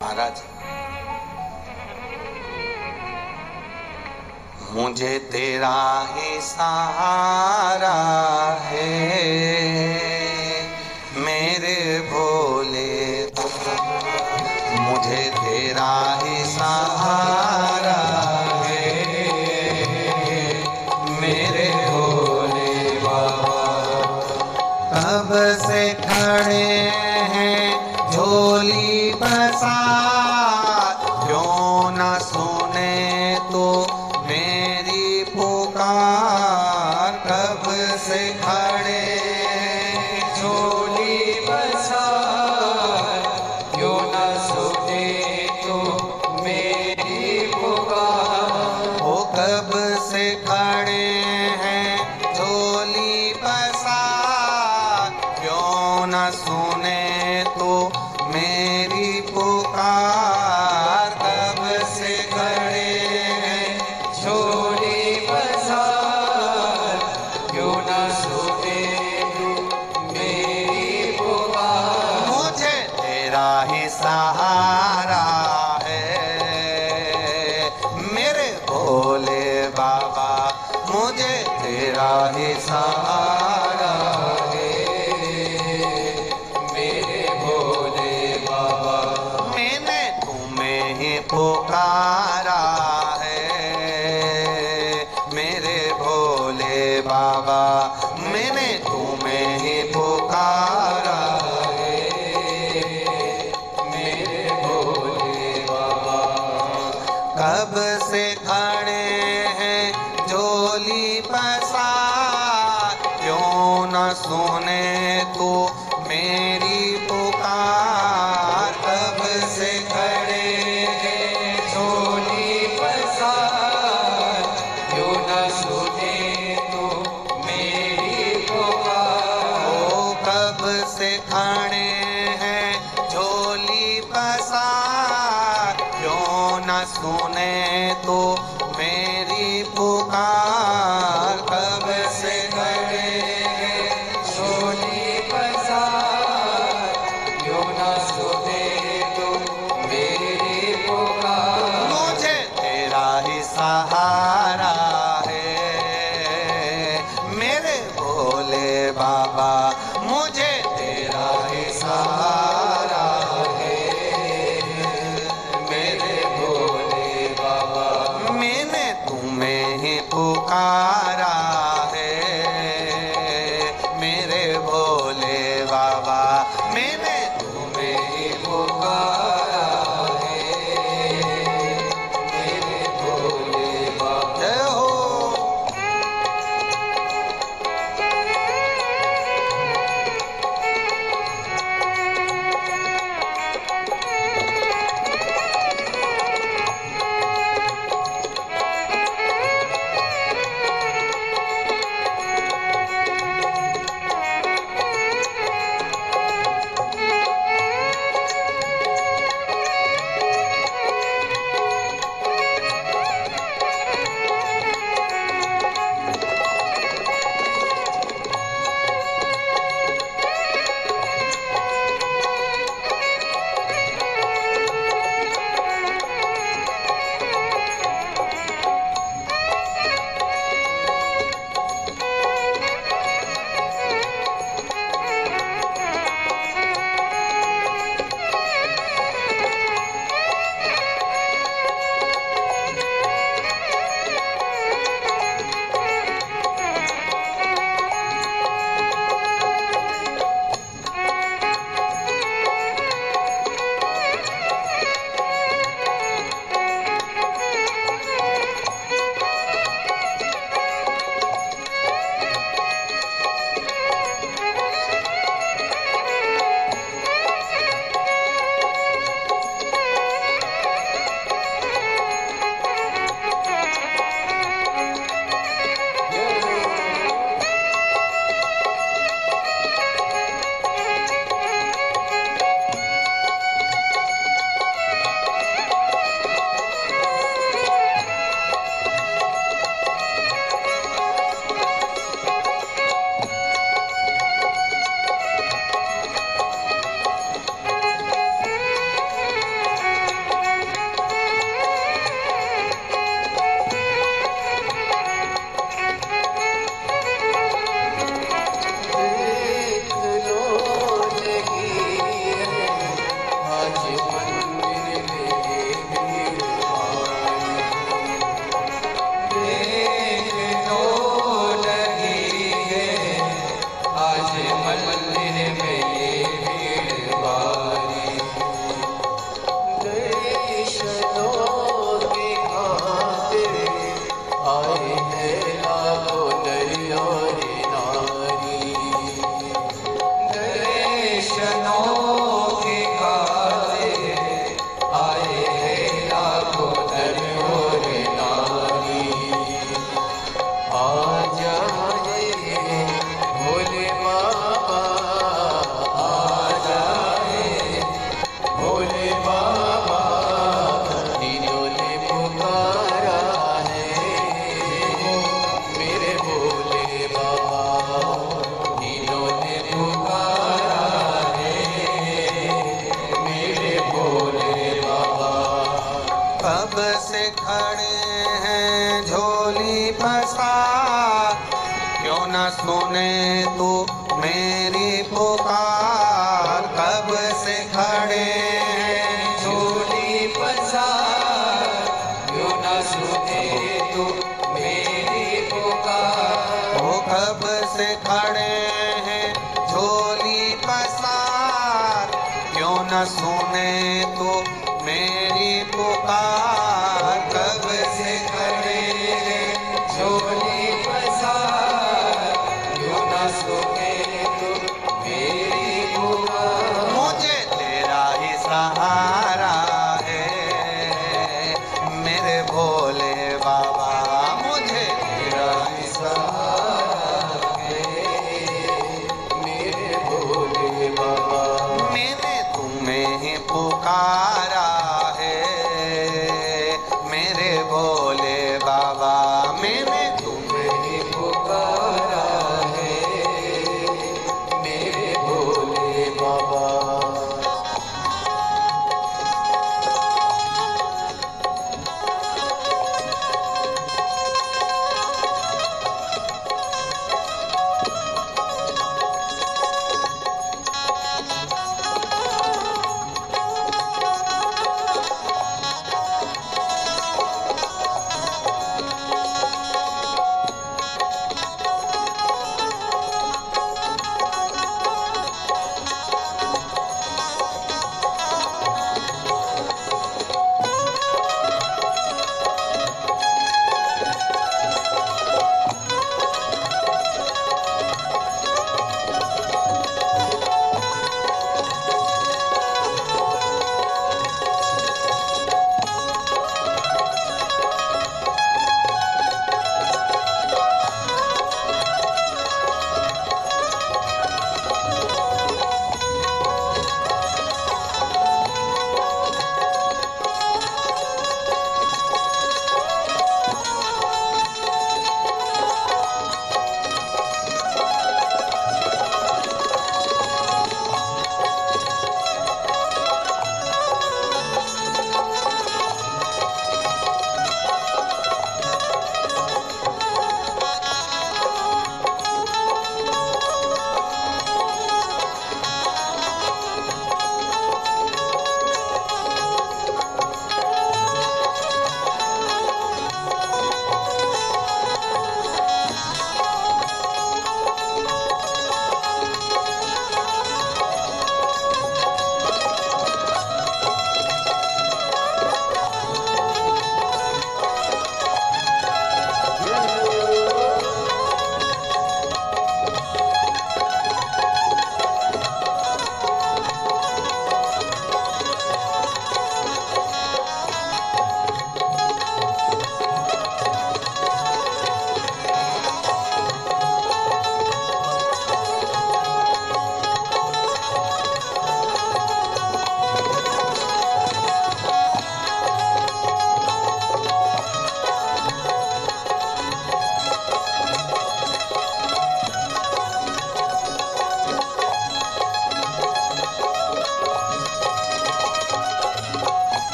महाराज, मुझे तेरा ही सहारा है, मेरे भोले। मुझे तेरा ही सहारा है, मेरे भोले बाबा। कब से खड़े हैं झोली पसार, क्यों न सुने तो मेरी पुकार। कब से खड़े झोली पसार, क्यों न सुने तो मेरी पुकार। वो कब से खड़े हैं झोली पसार, क्यों न सुने तो मेरी पुकार। कब से खड़े हैं झोली पसार, क्यों न सुने तो मेरी पुकार। मुझे तेरा ही सहारा है, मेरे भोले बाबा। मुझे तेरा ही सहारा है, मेरे भोले बाबा। मैंने तुम्हें ही पुकारा है, मेरे भोले बाबा। मैंने तुम्हें ही पुकारा है, मेरे भोले बाबा। कब से खड़े हैं झोली पसार, क्यों न सुने तो मेरी पुकार। कब से खड़े हैं झोली पसार, क्यों न सुने तो मेरी पुकार। ओ कब से खड़े हैं झोली पसार, क्यों न सुने तो मेरी पुकार। कब से खड़े हैं झोली पसार, क्यों न सुने तो मेरी पुकार। मुझे तेरा ही सहारा है, मेरे भोले बाबा। मुझे तेरा ही सहारा है, मेरे भोले बाबा। मैंने तुम्हें ही पुकारा कब से खड़े हैं झोली पसार, क्यों न सुने तू मेरी पुकार। कब से खड़े हैं झोली पसार, क्यों न सुने तू मेरी पुकार। ओ कब से खड़े हैं झोली पसार, क्यों न सुने तू मेरी पुकार। कब से खड़े हैं झोली पसार, क्यों न सुने तू मेरी पुकार। मुझे तेरा ही सहारा है मेरे भोले बाबा, मुझे तेरा ही सहारा है मेरे भोले बाबा। मैंने तुम्हें ही पुकारा है मेरे भोले बाबा, मैंने तुम्हें ही पुकारा है मेरे भोले बाबा।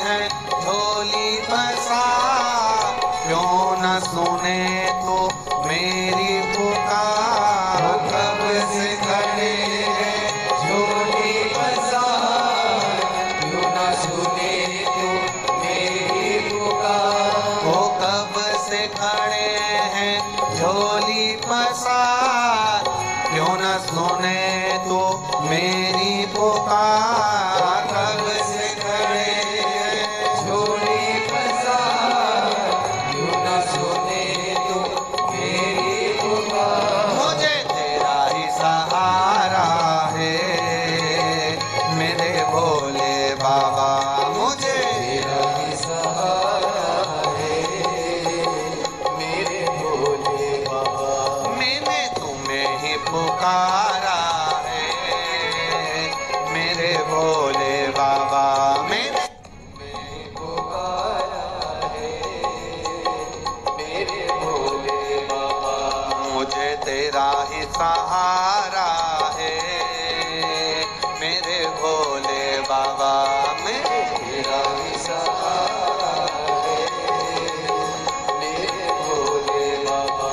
हैं झोली पसार, क्यों न सुने तो मेरी पुकार। कब से खड़े हैं झोली पसार, क्यों न सुने तो मेरी पुकार। वो कब से खड़े हैं झोली पसार, क्यों न सुने तो मेरी पुकार। कब से खड़े हैं झोली पसार, क्यों न सुने तो मेरी पुकार। मुझे तेरा ही सहारा है मेरे भोले बाबा, मुझे तेरा ही सहारा है मेरे भोले बाबा। मैंने तुम्हें ही पुकारा है मेरे भोले बाबा। मैंने पुकारा है मेरे भोले बाबा। मुझे तेरा ही सहारा है मेरे भोले बाबा। मैं तेरा ही सहारा है मेरे भोले बाबा।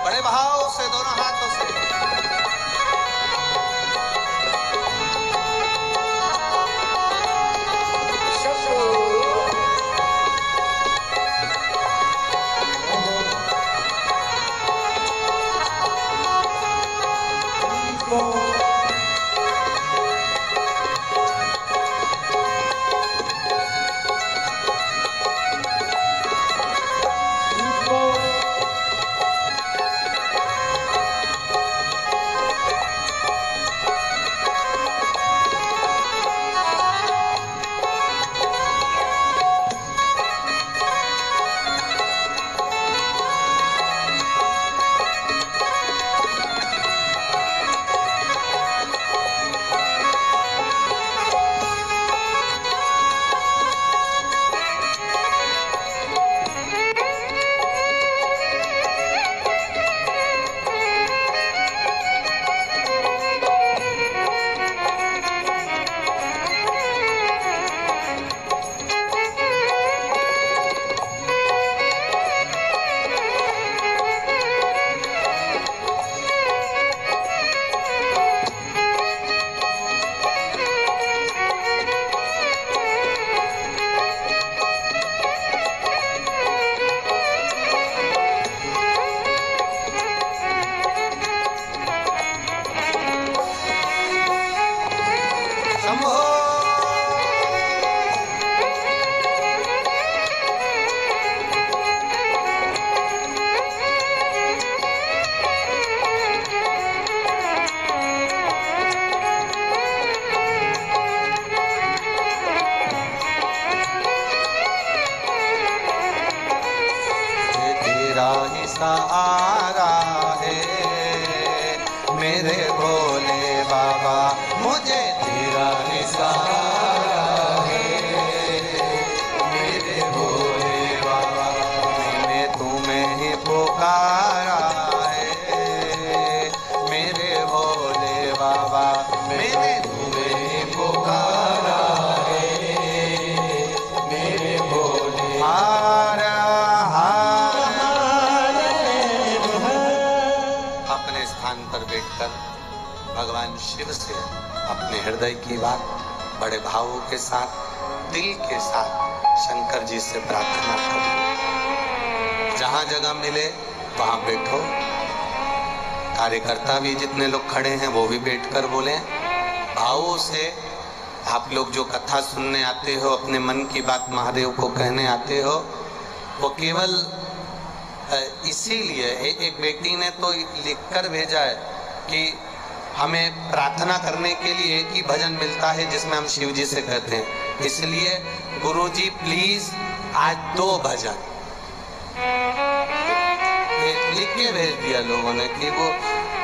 बड़े भाव से दोनों हाथों से सहारा है मेरे भोले बाबा, मुझे तेरा ही सहारा है मेरे भोले बाबा। मैंने तुम्हें ही पुकारा है मेरे भोले बाबा, मैंने तुम्हें ही पुकारा है मेरे भोले। अपने स्थान पर बैठकर भगवान शिव से अपने हृदय की बात बड़े भावों के साथ, दिल के साथ शंकर जी से प्रार्थना करो। जहां जगह मिले वहां बैठो। कार्यकर्ता भी जितने लोग खड़े हैं वो भी बैठकर बोलें। भावों से आप लोग जो कथा सुनने आते हो, अपने मन की बात महादेव को कहने आते हो, वो केवल इसीलिए एक बेटी ने तो लिखकर भेजा है कि हमें प्रार्थना करने के लिए एक ही भजन मिलता है जिसमें हम शिव जी से कहते हैं, इसलिए गुरुजी प्लीज आज 2 भजन लिख के भेज दिया लोगों ने कि वो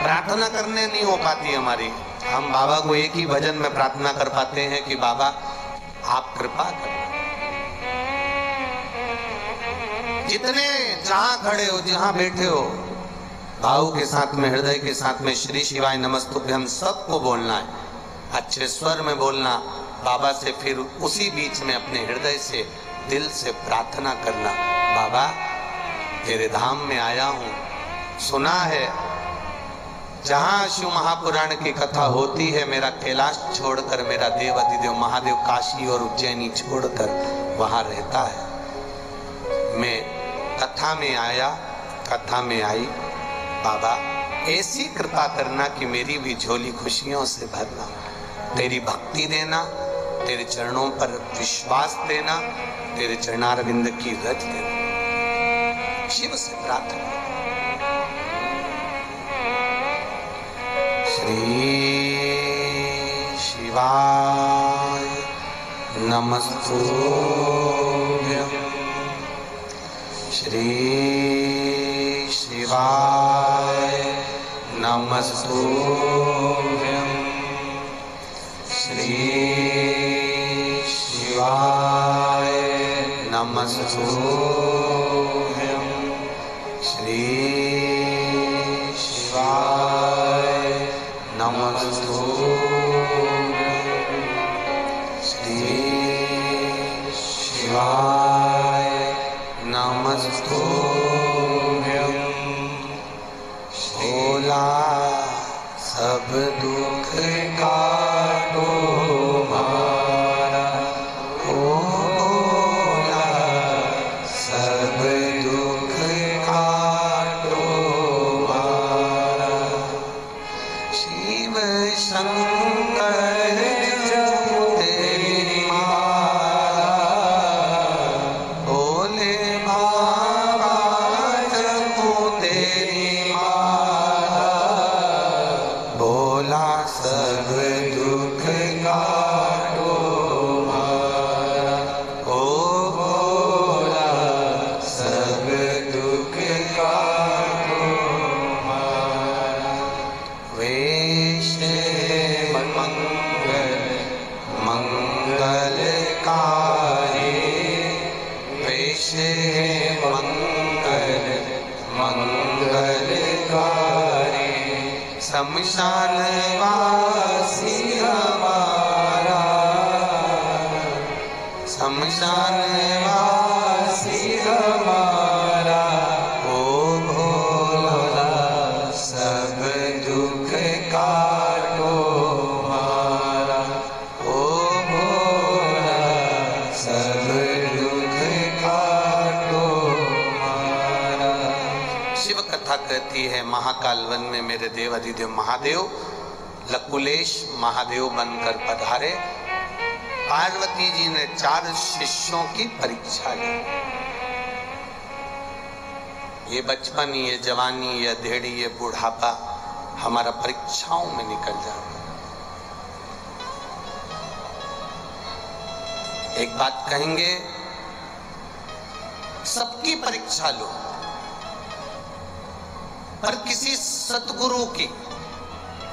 प्रार्थना करने नहीं हो पाती हमारी। हम बाबा को एक ही भजन में प्रार्थना कर पाते हैं कि बाबा आप कृपा करें। जितने जहां खड़े हो, जहां बैठे हो, भाव के साथ में, हृदय के साथ में श्री शिवाय नमस्तुभ्यम सबको बोलना है। अच्छे स्वर में बोलना, बाबा से फिर उसी बीच में अपने हृदय से दिल से प्रार्थना करना, बाबा तेरे धाम में आया हूं, सुना है जहां शिव महापुराण की कथा होती है मेरा कैलाश छोड़कर, मेरा देव अधिदेव महादेव काशी और उज्जैनी छोड़कर वहां रहता है। मैं कथा में आया, कथा में आई, बाबा ऐसी कृपा करना कि मेरी भी झोली खुशियों से भरना, तेरी भक्ति देना, तेरे चरणों पर विश्वास देना, तेरे चरणारविंद की रज देना। शिव से प्रार्थना। श्री शिवाय नमस्तुभ्यं, श्री शिवाय नमस्तुभ्यं, श्री शिवाय नमस्तुभ्यं, श्री शिवाय नमस्तुभ्यं, श्री शिवाय नमस्तुभ्यं। भोला सब दुख काटो मारा, ओ भोला सब दुख काटो मारा। शिव शंकर जपो तेरी माला, भोले बाबा जपो तेरी माला, भोला सब दुख काटो मारा, ओ भोला सब दुख काटो मारा। वेश मंगल मंगलकारी, वेश मंगल मंगलकारी, शमशान वासी हमारा, शमशान वासी हमारा, ओ भोला सब दुख काटो मारा, ओ भोला सब दुख काटो मारा। शिव कथा कहती है महाकाल वन में मेरे देव अधिदेव महादेव लकुलेश महादेव बनकर पधारे। पार्वती जी ने 4 शिष्यों की परीक्षा ली। ये बचपन, ये जवानी, ये अधेड़ी, ये बुढ़ापा हमारा परीक्षाओं में निकल जाता है। एक बात कहेंगे, सबकी परीक्षा लो, पर किसी सतगुरु की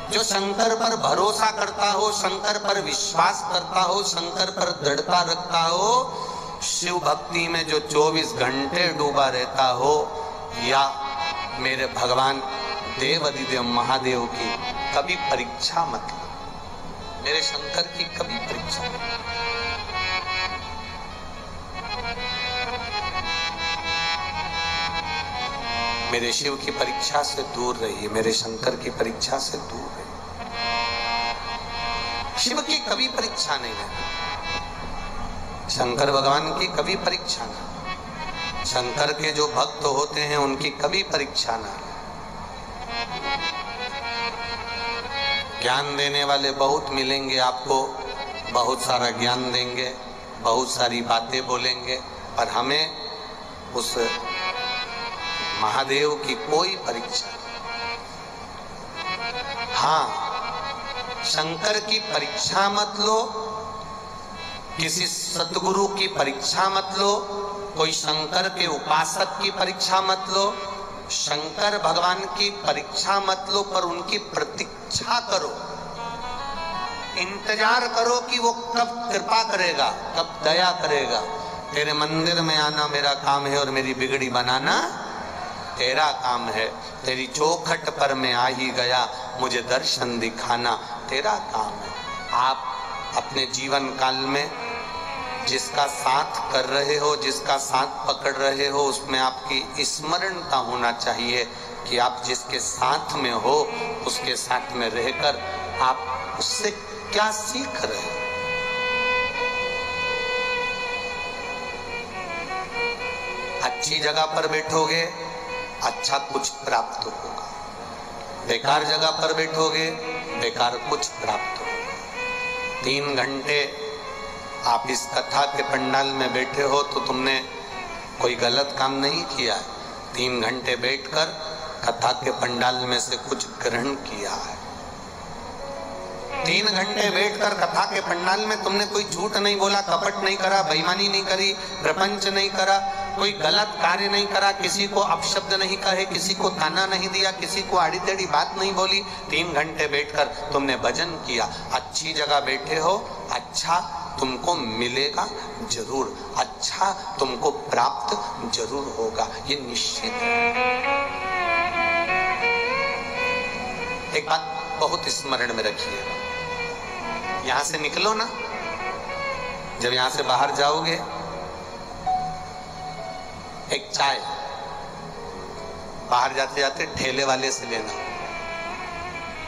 जो शंकर पर भरोसा करता हो, शंकर पर विश्वास करता हो, शंकर पर दृढ़ता रखता हो, शिव भक्ति में जो 24 घंटे डूबा रहता हो, या मेरे भगवान देव अधिदेव महादेव की कभी परीक्षा मत लो, मेरे शंकर की कभी परीक्षा मत लो। मेरे शिव की परीक्षा से दूर रहिए, मेरे शंकर की परीक्षा से दूर रहिए। शिव की कभी परीक्षा नहीं है, शंकर भगवान की कभी परीक्षा नहीं। शंकर के जो भक्त होते हैं उनकी कभी परीक्षा ना। ज्ञान देने वाले बहुत मिलेंगे आपको, बहुत सारा ज्ञान देंगे, बहुत सारी बातें बोलेंगे, पर हमें उस महादेव की कोई परीक्षा नहीं। हाँ, शंकर की परीक्षा मत लो, किसी सतगुरु की परीक्षा मत लो, कोई शंकर के उपासक की परीक्षा मत लो, शंकर भगवान की परीक्षा मत लो, पर उनकी प्रतीक्षा करो, इंतजार करो कि वो कब कृपा करेगा, कब दया करेगा। तेरे मंदिर में आना मेरा काम है और मेरी बिगड़ी बनाना तेरा काम है। तेरी चौखट पर मैं आ ही गया, मुझे दर्शन दिखाना तेरा काम है। आप अपने जीवन काल में जिसका साथ कर रहे हो, जिसका साथ पकड़ रहे हो, उसमें आपकी स्मरणता होना चाहिए कि आप जिसके साथ में हो उसके साथ में रहकर आप उससे क्या सीख रहे हो। अच्छी जगह पर बैठोगे अच्छा कुछ प्राप्त होगा, बेकार जगह पर बैठोगे बेकार कुछ प्राप्त होगा। 3 घंटे आप इस कथा के पंडाल में बैठे हो तो तुमने कोई गलत काम नहीं किया है। 3 घंटे बैठकर कथा के पंडाल में से कुछ ग्रहण किया है। 3 घंटे बैठकर कथा के पंडाल में तुमने कोई झूठ नहीं बोला, कपट नहीं करा, बेईमानी नहीं करी, प्रपंच नहीं करा, कोई गलत कार्य नहीं करा, किसी को अपशब्द नहीं कहे, किसी को ताना नहीं दिया, किसी को आड़ी टेढ़ी बात नहीं बोली। 3 घंटे बैठकर तुमने भजन किया। अच्छी जगह बैठे हो, अच्छा तुमको मिलेगा जरूर, अच्छा तुमको प्राप्त जरूर होगा, ये निश्चित है। एक बात बहुत स्मरण में रखिए, यहां से निकलो ना, जब यहां से बाहर जाओगे एक चाय बाहर जाते जाते ठेले वाले से लेना।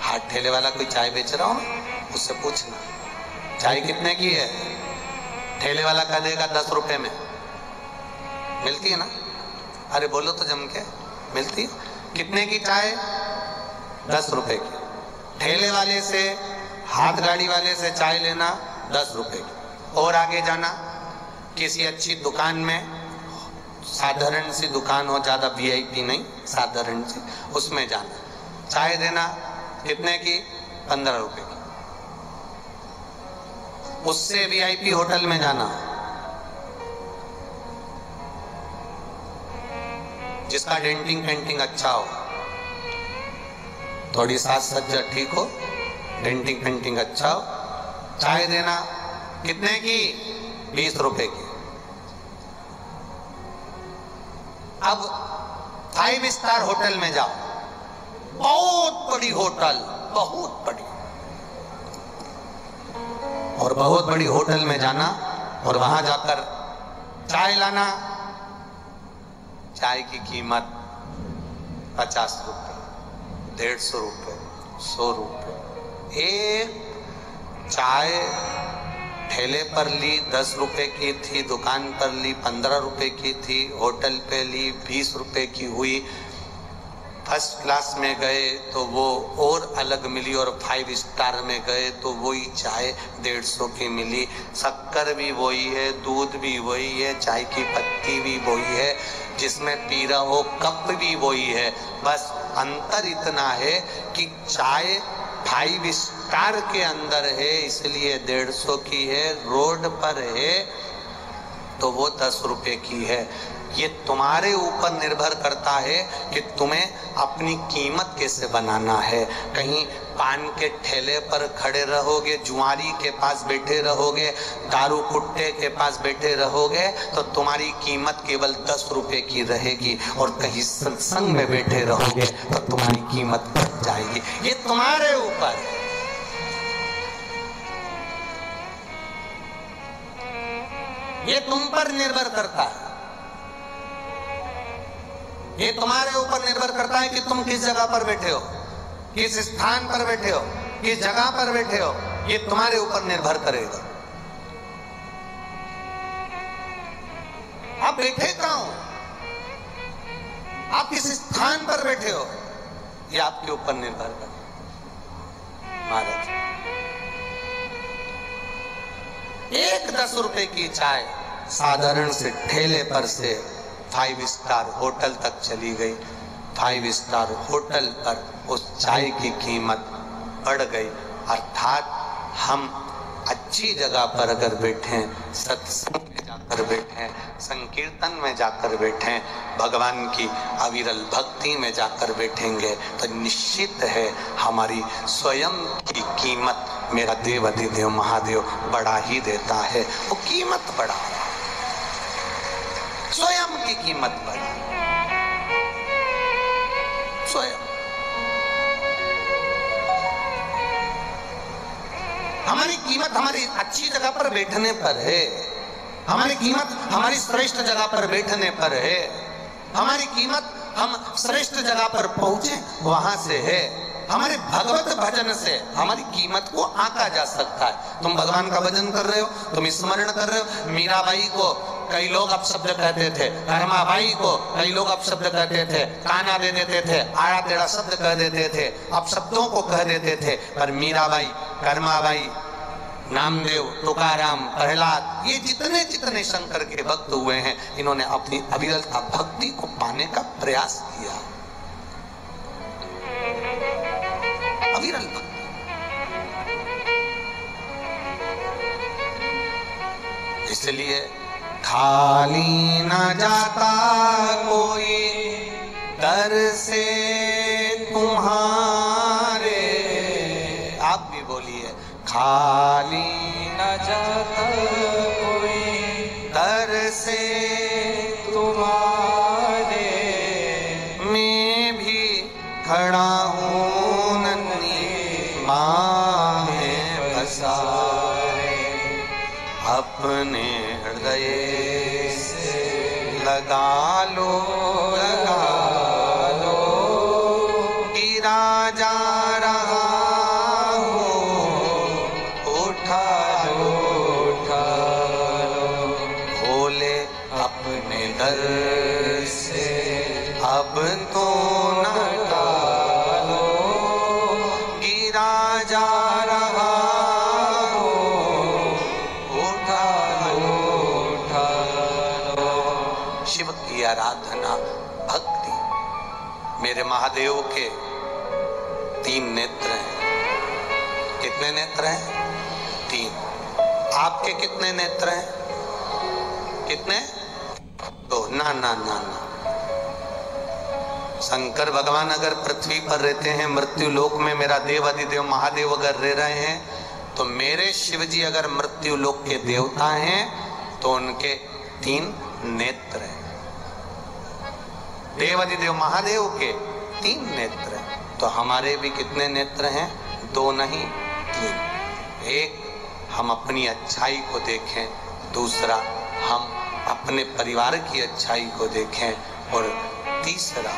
हाँ, ठेले वाला कोई चाय बेच रहा हो ना, उससे पूछना चाय कितने की है। ठेले वाला कह देगा 10 रुपए में। मिलती है ना? अरे बोलो तो जम के, मिलती है? कितने की चाय? 10 रुपए की। ठेले वाले से, हाथ गाड़ी वाले से चाय लेना 10 रुपए की। और आगे जाना किसी अच्छी दुकान में, साधारण सी दुकान हो, ज्यादा वीआईपी नहीं, साधारण सी, उसमें जाना, चाय देना कितने की? 15 रुपए की। उससे वीआईपी होटल में जाना, जिसका डेंटिंग पेंटिंग अच्छा हो, थोड़ी साज सज्जा ठीक हो, डेंटिंग पेंटिंग अच्छा हो, चाय देना कितने की? 20 रुपए की। अब 5 स्टार होटल में जाओ, बहुत बड़ी होटल, बहुत बड़ी, और बहुत बड़ी होटल में जाना और वहां जाकर चाय लाना। चाय की कीमत 50 रुपए, 150 रुपए, 100 रुपए। एक चाय ठेले पर ली 10 रुपए की थी, दुकान पर ली 15 रुपए की थी, होटल पे ली 20 रुपए की हुई। फर्स्ट क्लास में गए तो वो और अलग मिली, और 5 स्टार में गए तो वही चाय 150 की मिली। शक्कर भी वही है, दूध भी वही है, चाय की पत्ती भी वही है, जिसमें पी रहा हो कप भी वही है। बस अंतर इतना है कि चाय 5 स्टार के अंदर है इसलिए 150 की है, रोड पर है तो वो 10 रुपए की है। ये तुम्हारे ऊपर निर्भर करता है कि तुम्हें अपनी कीमत कैसे बनाना है। कहीं पान के ठेले पर खड़े रहोगे, जुआरी के पास बैठे रहोगे, दारू कुट्टे के पास बैठे रहोगे तो तुम्हारी कीमत केवल 10 रुपए की रहेगी, और कहीं सत्संग में बैठे रहोगे तो तुम्हारी कीमत बढ़ जाएगी। ये तुम्हारे ऊपर है। ये तुम पर निर्भर करता है, ये तुम्हारे ऊपर निर्भर करता है कि तुम किस जगह पर बैठे हो, किस स्थान पर बैठे हो, किस जगह पर बैठे हो। ये तुम्हारे ऊपर निर्भर करेगा। आप बैठे कहां हो, आप किस स्थान पर बैठे हो, ये आपके ऊपर निर्भर करेगा। महाराज, एक 10 रुपए की चाय साधारण से ठेले पर से 5 स्टार होटल तक चली गई। 5 स्टार होटल पर उस चाय की कीमत बढ़ गई। अर्थात हम अच्छी जगह पर अगर बैठे, सत्संग में जाकर बैठे, संकीर्तन में जाकर बैठे, भगवान की अविरल भक्ति में जाकर बैठेंगे तो निश्चित है हमारी स्वयं की कीमत मेरा देव अधिदेव महादेव बढ़ा ही देता है। वो कीमत बढ़ा, स्वयं की कीमत बढ़ा, स्वयं। हमारी कीमत हमारी अच्छी जगह पर बैठने पर है, हमारी कीमत हमारी श्रेष्ठ जगह पर बैठने पर है, हमारी कीमत हम श्रेष्ठ जगह पर पहुंचे वहां से है। हमारे भगवत भजन से हमारी कीमत को आंका जा सकता है। तुम भगवान का भजन कर रहे हो, तुम स्मरण कर रहे हो। मीराबाई को कई लोग अपशब्द कहते थे, कर्माबाई को कई लोग अपशब्द कहते थे, काना दे देते थे, आड़ा टेढ़ा शब्द कह देते थे, अपशब्दों को कह देते थे। पर मीराबाई, कर्माबाई, नामदेव, तुकाराम, प्रहलाद, ये जितने जितने शंकर के भक्त हुए हैं, इन्होंने अपनी अविरलता भक्ति को पाने का प्रयास किया। अविरल भक्ति। इसलिए खाली न जाता कोई दर से तुम्हारे। आप भी बोलिए, खाली न जाता कोई दर से तुम्हारे, मैं भी खड़ा हूँ नन्ही माँ में बसारे। अपने हृदय से लगा लो, लगा लो, गिरा जा रहा दर से अब तो न टालो, गिरा जा रहा हो, उठा लो, उठा लो। शिव की आराधना भक्ति। मेरे महादेव के 3 नेत्र हैं। कितने नेत्र हैं? 3। आपके कितने नेत्र हैं? कितने? तो ना ना ना ना। शंकर भगवान अगर पृथ्वी पर रहते हैं, मृत्यु लोक में मेरा देव अधिदेव महादेव अगर रह रहे हैं, तो मेरे शिव जी अगर मृत्यु लोक के देवता हैं तो उनके 3 नेत्र हैं। देव अधिदेव महादेव के 3 नेत्र हैं। तो हमारे भी कितने नेत्र हैं? 2 नहीं 3। एक, हम अपनी अच्छाई को देखें, दूसरा हम अपने परिवार की अच्छाई को देखें, और तीसरा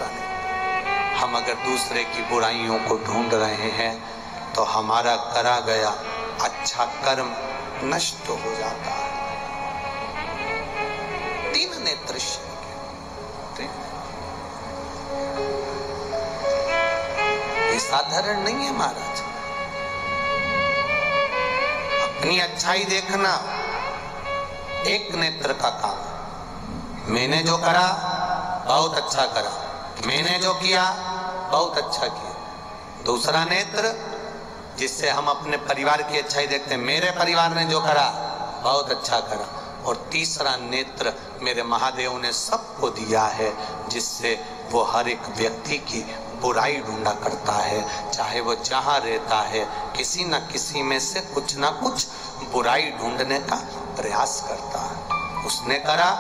नहीं, हम अगर दूसरे की बुराइयों को ढूंढ रहे हैं तो हमारा करा गया अच्छा कर्म नष्ट हो जाता है। 3 नेत्र शिव के। ये साधारण नहीं है महाराज। अपनी अच्छाई देखना एक नेत्र का काम। मैंने जो करा बहुत अच्छा करा, मैंने जो किया बहुत अच्छा किया। दूसरा नेत्र जिससे हम अपने परिवार की अच्छाई देखते हैं, मेरे परिवार ने जो करा बहुत अच्छा करा। और तीसरा नेत्र मेरे महादेव ने सबको दिया है, जिससे वो हर एक व्यक्ति की बुराई ढूंढा करता है, चाहे वो जहाँ रहता है, किसी न किसी में से कुछ ना कुछ बुराई ढूंढने का प्रयास करता है। उसने करा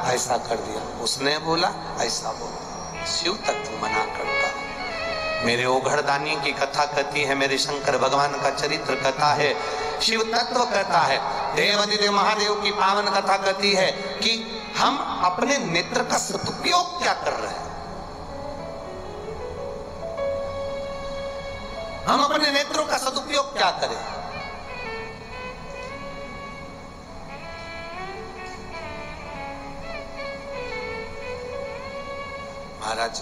ऐसा कर दिया, उसने बोला ऐसा बोला। शिव तत्व मना करता है। मेरे ओघड़दानी की कथा कहती है, मेरे शंकर भगवान का चरित्र कथा है, शिव तत्व कहता है, देव अधिदेव महादेव की पावन कथा कहती है कि हम अपने नेत्र का सदुपयोग क्या कर रहे हैं। हम अपने नेत्रों का सदुपयोग क्या करें। महाराज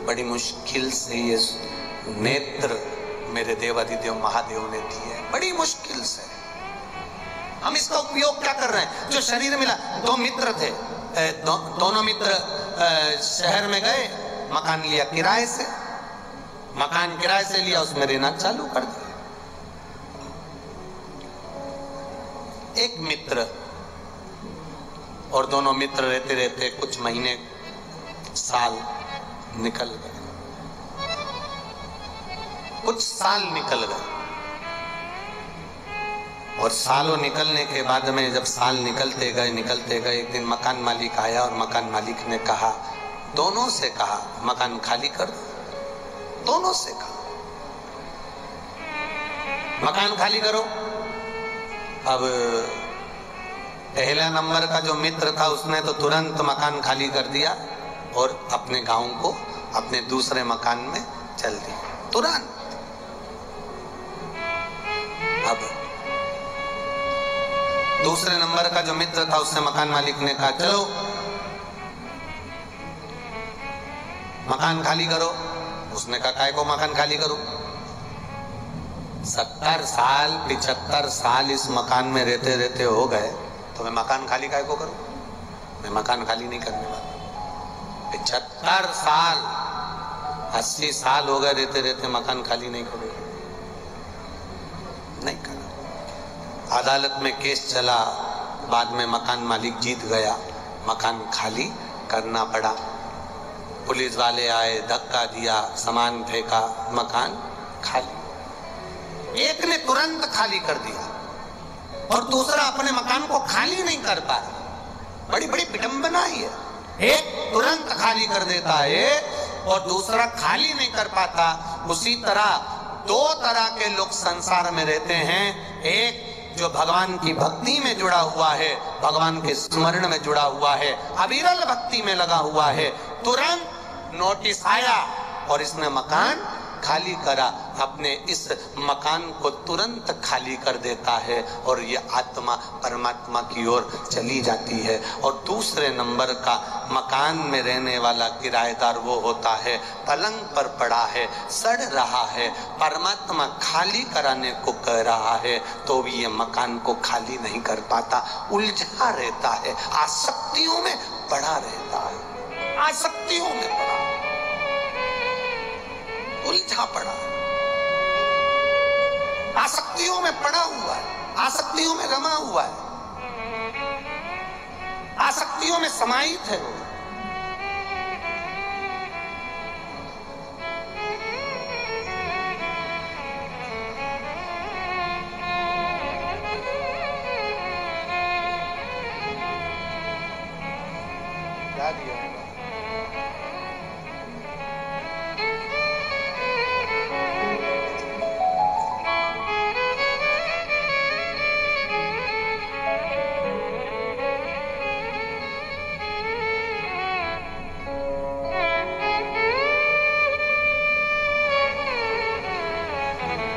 बड़ी मुश्किल से ये नेत्र मेरे देवाधिदेव महादेव ने दिए, बड़ी मुश्किल से। हम इसका उपयोग क्या कर रहे हैं? जो शरीर मिला, 2 मित्र थे, दोनों मित्र शहर में गए, मकान लिया किराए से, मकान किराए से लिया, उसमें रहना चालू कर दिया। एक मित्र और दोनों मित्र रहते रहते कुछ महीने साल निकल गए, कुछ साल निकल गए। और सालों निकलने के बाद में जब साल निकलते गए एक दिन मकान मालिक आया और मकान मालिक ने कहा, दोनों से कहा मकान खाली कर दो, दोनों से कहा। मकान खाली करो। अब पहला नंबर का जो मित्र था उसने तो तुरंत मकान खाली कर दिया और अपने गांव को अपने दूसरे मकान में चल दिया तुरंत। अब दूसरे नंबर का जो मित्र था उससे मकान मालिक ने कहा चलो मकान खाली करो। उसने कहा काय को मकान खाली करो? 70 साल 75 साल इस मकान में रहते रहते हो गए तो मैं मकान खाली काय को करूं? मैं मकान खाली नहीं करने वाला। 75 साल 80 साल हो गए रहते रहते मकान खाली नहीं करूंगा, नहीं करा। अदालत में केस चला, बाद में मकान मालिक जीत गया, मकान खाली करना पड़ा। पुलिस वाले आए, धक्का दिया, सामान फेंका, मकान खाली। एक ने तुरंत खाली कर दिया और दूसरा अपने मकान को खाली नहीं कर पा रहा। बड़ी बड़ी विडंबना है। एक तुरंत खाली कर देता है और दूसरा खाली नहीं कर पाता। उसी तरह दो तरह के लोग संसार में रहते हैं। एक जो भगवान की भक्ति में जुड़ा हुआ है, भगवान के स्मरण में जुड़ा हुआ है, अविरल भक्ति में लगा हुआ है। तुरंत नोटिस आया और इसने मकान खाली करा, अपने इस मकान को तुरंत खाली कर देता है और ये आत्मा परमात्मा की ओर चली जाती है। और दूसरे नंबर का मकान में रहने वाला किराएदार वो होता है, पलंग पर पड़ा है, सड़ रहा है, परमात्मा खाली कराने को कह रहा है तो भी ये मकान को खाली नहीं कर पाता, उलझा रहता है, आसक्तियों में पड़ा रहता है, आसक्तियों में पड़ा, उलझा पड़ा, आसक्तियों में पड़ा हुआ है, आसक्तियों में रमा हुआ है, आसक्तियों में समाहित है वो। क्या दिया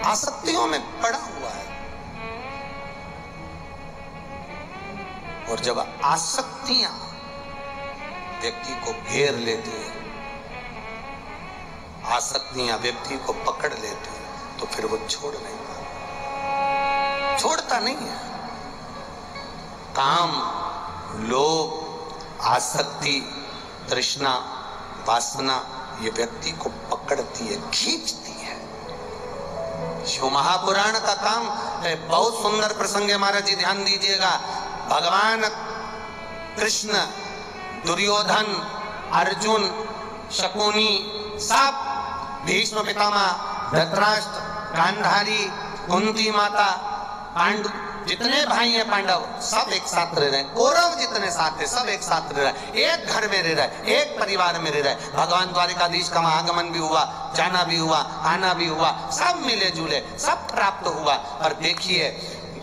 आसक्तियों में पड़ा हुआ है। और जब आसक्तियां व्यक्ति को घेर लेती है, आसक्तियां व्यक्ति को पकड़ लेती है तो फिर वो छोड़ नहीं पाता, छोड़ता नहीं है। काम, लोभ, आसक्ति, तृष्णा, वासना ये व्यक्ति को पकड़ती है, खींचती है। शिव महापुराण का काम है, बहुत सुंदर प्रसंग है महाराज जी, ध्यान दीजिएगा। भगवान कृष्ण, दुर्योधन, अर्जुन, शकुनी, सब, भीष्म पितामह, धृतराष्ट्र, गांधारी, कुंती माता, पांडु, जितने भाई हैं पांडव सब एक साथ रह रहे हैं। कौरव जितने साथ थे सब एक साथ रह रहे हैं, एक घर में रह रहे, एक परिवार में रह रहे। भगवान द्वारिकाधीश का आगमन भी हुआ, जाना भी हुआ, आना भी हुआ, सब मिले जुले, सब प्राप्त हुआ। पर देखिए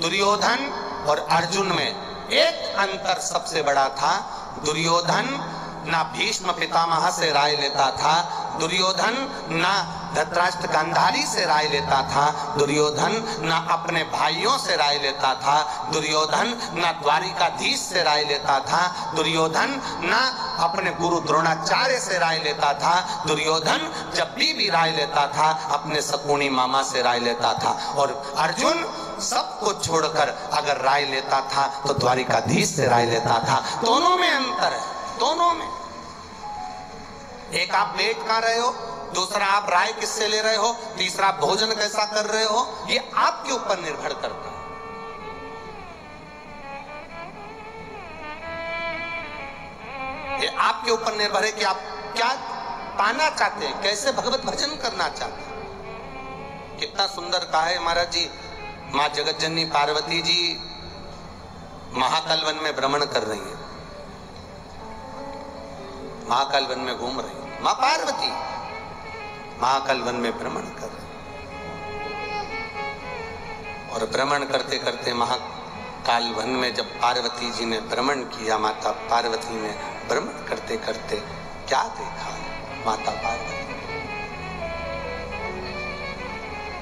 दुर्योधन और अर्जुन में एक अंतर सबसे बड़ा था। दुर्योधन ना भीष्म पितामह से राय लेता था, दुर्योधन ना धृतराष्ट्र गांधारी से राय लेता था, दुर्योधन ना अपने भाइयों से राय लेता था, दुर्योधन ना द्वारिकाधीश से राय लेता था, दुर्योधन ना अपने गुरु द्रोणाचार्य से राय लेता था, दुर्योधन जब भी राय लेता था अपने शकुनी मामा से राय लेता था। और अर्जुन सबको छोड़कर अगर राय लेता था तो द्वारिकाधीश से राय लेता था। दोनों में अंतर है, दोनों में। एक आप बैठ कर रहे हो, दूसरा आप राय किससे ले रहे हो, तीसरा भोजन कैसा कर रहे हो, ये आपके ऊपर निर्भर करता है। ये आपके ऊपर निर्भर है कि आप क्या पाना चाहते हैं, कैसे भगवत भजन करना चाहते हैं। कितना सुंदर कहा है महाराज जी, माँ जगतजननी पार्वती जी महाकाल वन में भ्रमण कर रही है, महाकाल वन में घूम रही है, माँ पार्वती महाकाल वन में भ्रमण कर रही। और भ्रमण करते करते महाकाल वन में जब पार्वती जी ने भ्रमण किया, माता पार्वती ने भ्रमण करते करते क्या देखा? माता पार्वती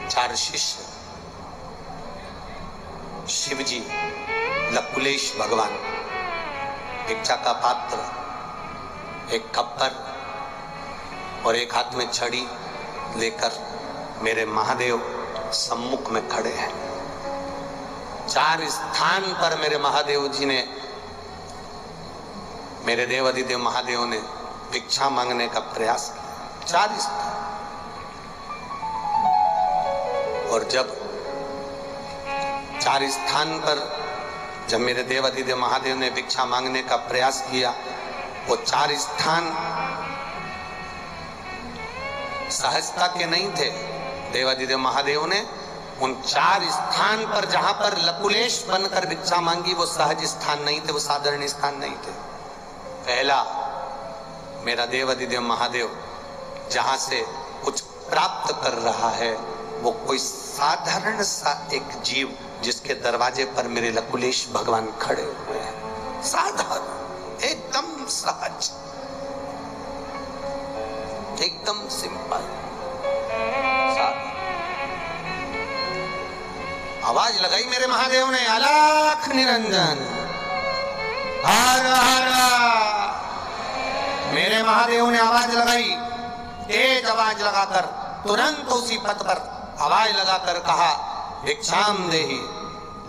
4 शिष्य, शिव जी, लकुलेश भगवान, भिक्षा का पात्र, एक खप्पर और एक हाथ में छड़ी लेकर मेरे महादेव सम्मुख में खड़े हैं। 4 स्थान पर मेरे महादेव जी ने, मेरे देवाधिदेव महादेव ने भिक्षा मांगने का प्रयास किया। 4 स्थान। और जब 4 स्थान पर जब मेरे देवाधिदेव महादेव ने भिक्षा मांगने का प्रयास किया, वो 4 स्थान सहजता के नहीं थे। देवाधिदेव महादेव ने उन 4 स्थान पर जहां पर लकुलेश बनकर भिक्षा मांगी, वो सहज स्थान नहीं थे, वो साधारण स्थान नहीं थे। पहला, मेरा देवाधिदेव महादेव जहां से कुछ प्राप्त कर रहा है, वो कोई साधारण सा एक जीव जिसके दरवाजे पर मेरे लकुलेश भगवान खड़े हुए हैं। साधारण, एकदम सहज, एकदम सिंपल। आवाज लगाई मेरे महादेव ने, अलख निरंजन, हर हर। मेरे महादेव ने आवाज लगाई, तेज आवाज लगाकर, तुरंत उसी पथ पर आवाज लगाकर कहा, भिक्षाम देहि।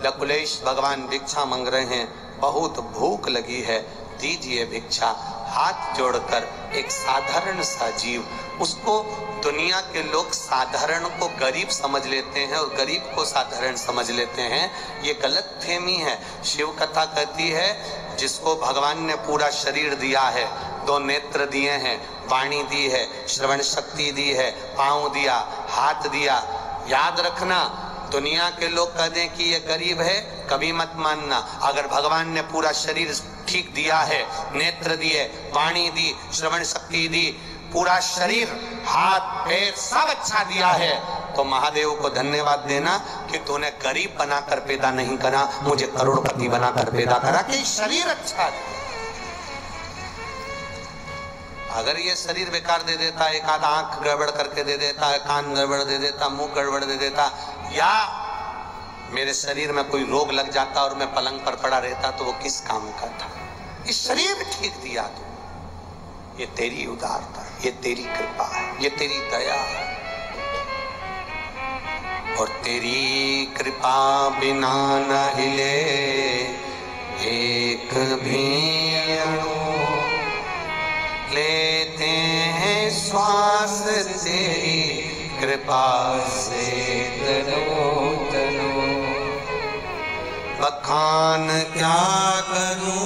लकुलेश भगवान भिक्षा मांग रहे हैं, बहुत भूख लगी है, दीजिए भिक्षा। हाथ जोड़कर एक साधारण सा जीव, उसको दुनिया के लोग साधारण को गरीब समझ लेते हैं और गरीब को साधारण समझ लेते हैं। ये गलत फहमी है। शिव कथा कहती है, जिसको भगवान ने पूरा शरीर दिया है, 2 नेत्र दिए हैं, वाणी दी है, श्रवण शक्ति दी है, पांव दिया, हाथ दिया। याद रखना, दुनिया के लोग कह दें कि ये गरीब है, कभी मत मानना। अगर भगवान ने पूरा शरीर ठीक दिया है, नेत्र दिए, वाणी दी, श्रवण शक्ति दी, पूरा शरीर, हाथ पैर सब अच्छा दिया है, तो महादेव को धन्यवाद देना कि तूने गरीब बनाकर पैदा नहीं करा, मुझे करोड़पति बनाकर पैदा करा कि शरीर अच्छा है। अगर ये शरीर बेकार दे देता, एक आध आंख गड़बड़ करके दे देता है, कान गड़बड़ दे देता, मुंह गड़बड़ दे देता, या मेरे शरीर में कोई रोग लग जाता और मैं पलंग पर पड़ा रहता, तो वो किस काम का था? इस शरीर ठीक दिया तो ये तेरी उदारता, ये तेरी कृपा है, ये तेरी दया है। और तेरी कृपा बिना न हिले एक भी अणु, लेते हैं श्वास तेरी कृपा से तनो तनो। बखान क्या करूं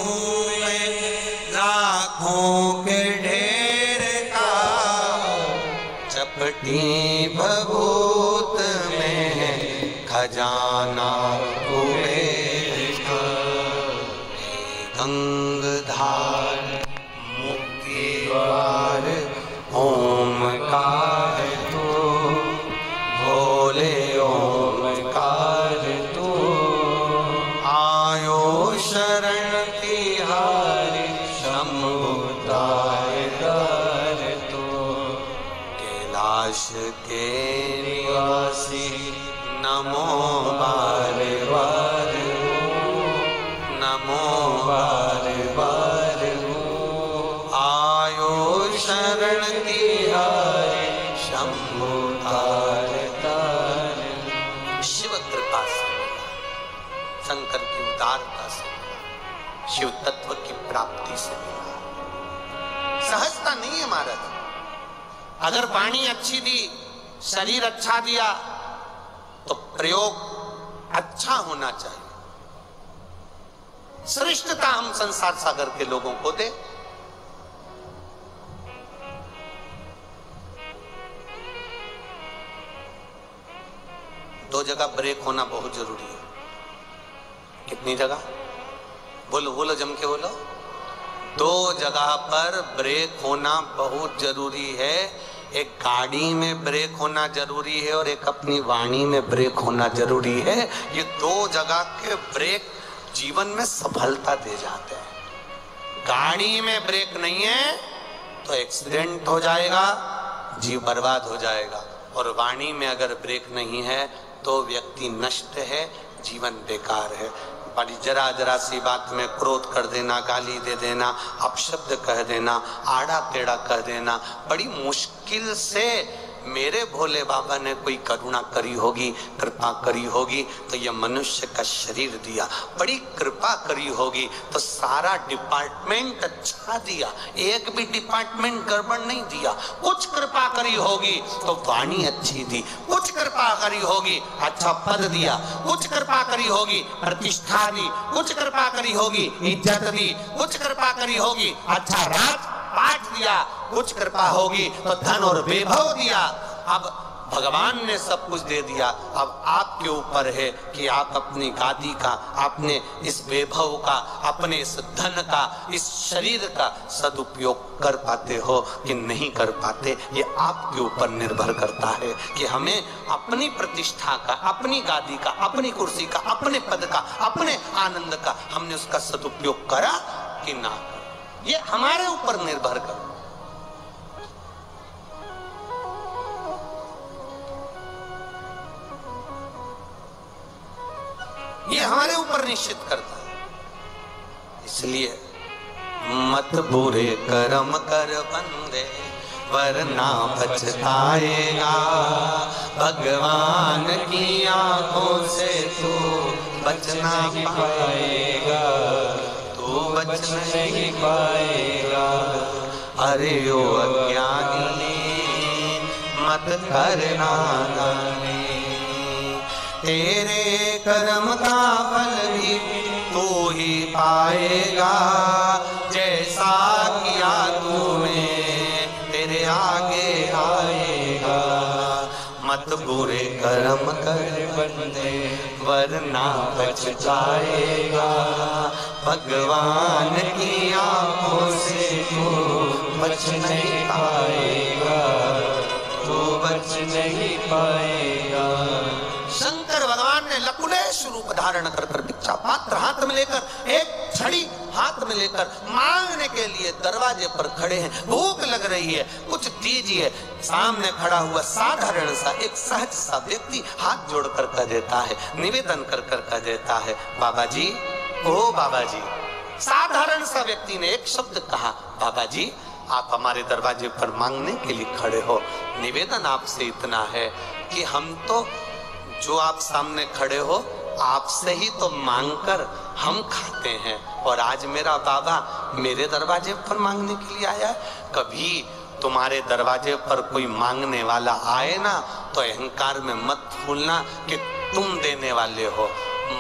मैं लाखों के ढेर का, चपटी भभूत में खजाना कुबेर का। गंगधार मुक्ति द्वार ओमकार तू, भोले ओमकार तू। आयो शरण तिहारी शंभु तार तू। कैलाश के निवासी नमो बार बार, नमो बार बार। आयो शरण तिहारी शंभु तार तार। शिव कृपा से मिला, शंकर की उदारता से मिला, शिव तत्व की प्राप्ति से मिला। सहजता नहीं है महाराज। अगर वाणी अच्छी दी, शरीर अच्छा दिया, तो प्रयोग अच्छा होना चाहिए। श्रेष्ठता हम संसार सागर के लोगों को दे। दो जगह ब्रेक होना बहुत जरूरी है। कितनी जगह? बोलो बोलो, जम के बोलो। 2 जगह पर ब्रेक होना बहुत जरूरी है। एक गाड़ी में ब्रेक होना जरूरी है और एक अपनी वाणी में ब्रेक होना जरूरी है। ये दो जगह के ब्रेक जीवन में सफलता दे जाते हैं। गाड़ी में ब्रेक नहीं है तो एक्सीडेंट हो जाएगा, जीव बर्बाद हो जाएगा। और वाणी में अगर ब्रेक नहीं है तो व्यक्ति नष्ट है, जीवन बेकार है। बड़ी जरा सी बात में क्रोध कर देना, गाली दे देना, अपशब्द कह देना, आड़ा टेढ़ा कह देना, बड़ी मुश्किल से मेरे भोले बाबा ने कोई करुणा करी होगी, कृपा करी होगी तो ये मनुष्य का शरीर दिया। बड़ी कृपा करी होगी तो सारा डिपार्टमेंट अच्छा दिया, एक भी डिपार्टमेंट गड़बड़ नहीं दिया। कुछ कृपा करी होगी तो वाणी अच्छी दी, कुछ कृपा करी होगी अच्छा पद दिया, कुछ कृपा करी होगी प्रतिष्ठा दी, कुछ कृपा करी होगी इज्जत दी, कुछ कृपा करी होगी अच्छा राज पाठ दिया, कुछ कृपा होगी तो धन और वैभव दिया। अब भगवान ने सब कुछ दे दिया, अब आपके ऊपर है कि आप अपनी गादी का, अपने इस वैभव का, अपने इस धन का, इस शरीर का सदुपयोग कर पाते हो कि नहीं कर पाते। ये आपके ऊपर निर्भर करता है कि हमें अपनी प्रतिष्ठा का, अपनी गादी का, अपनी कुर्सी का, अपने पद का, अपने आनंद का हमने उसका सदुपयोग करा कि ना। ये हमारे ऊपर निर्भर कर। ये हमारे ऊपर निश्चित करता है। इसलिए मत बुरे कर्म कर बंदे वरना पछताएगा, भगवान की आंखों से तू बचना पाएगा, तू बच नहीं पाएगा। अरे ओ अज्ञानी मत करना गाने, तेरे कर्म का फल भी तू ही पाएगा। जैसा किया तूने तेरे आगे आएगा। मत बुरे कर्म कर बंदे वरना पछताएगा, भगवान की आंखों से तू बच नहीं पाएगा, तू बच नहीं पाएगा। शंकर भगवान ने लकुलेश रूप धारण कर भिक्षा पात्र हाथ में लेकर, एक छड़ी हाथ में लेकर मांगने के लिए दरवाजे पर खड़े हैं। भूख लग रही है, कुछ दीजिए। सामने खड़ा हुआ साधारण सा एक सहज सा व्यक्ति हाथ जोड़कर कह देता है, निवेदन कर कर कह देता है, बाबा जी, ओ बाबा जी। साधारण सा व्यक्ति ने एक शब्द कहा, बाबा जी आप हमारे दरवाजे पर मांगने के लिए खड़े हो। निवेदन आपसे इतना है कि हम तो जो आप सामने खड़े हो आपसे ही तो मांगकर हम खाते हैं, और आज मेरा बाबा मेरे दरवाजे पर मांगने के लिए आया। कभी तुम्हारे दरवाजे पर कोई मांगने वाला आए ना तो अहंकार में मत भूलना कि तुम देने वाले हो।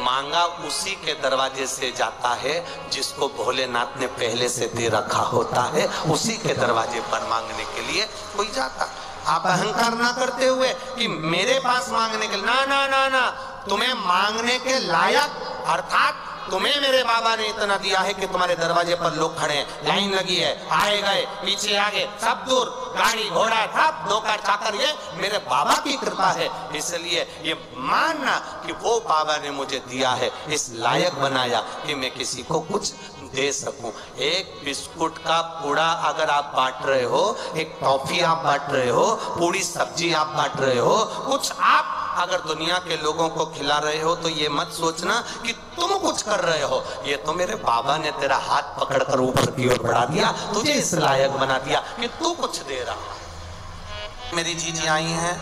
मांगा उसी के दरवाजे से जाता है जिसको भोलेनाथ ने पहले से दे रखा होता है, उसी के दरवाजे पर मांगने के लिए कोई जाता। आप अहंकार ना करते हुए कि मेरे पास मांगने के, ना ना ना ना, तुम्हें मांगने के लायक, अर्थात तुम्हें मेरे बाबा ने इतना दिया है कि तुम्हारे दरवाजे पर लोग खड़े हैं, लाइन लगी है, आए गए पीछे आगे सब दूर, गाड़ी घोड़ा सब नौकर चाकर, ये मेरे बाबा की कृपा है। इसलिए ये मानना कि वो बाबा ने मुझे दिया है, इस लायक बनाया कि मैं किसी को कुछ दे सकूं। एक बिस्कुट का पूड़ा अगर आप बांट रहे हो, एक टॉफी आप बांट रहे हो, पूरी सब्जी आप बांट रहे हो, कुछ आप अगर दुनिया के लोगों को खिला रहे हो तो ये मत सोचना कि तुम कुछ कर रहे हो, ये तो मेरे बाबा ने तेरा हाथ पकड़कर ऊपर की ओर बढ़ा दिया, तुझे इस लायक बना दिया कि तू कुछ दे रहा। मेरी जीजी आई हैं,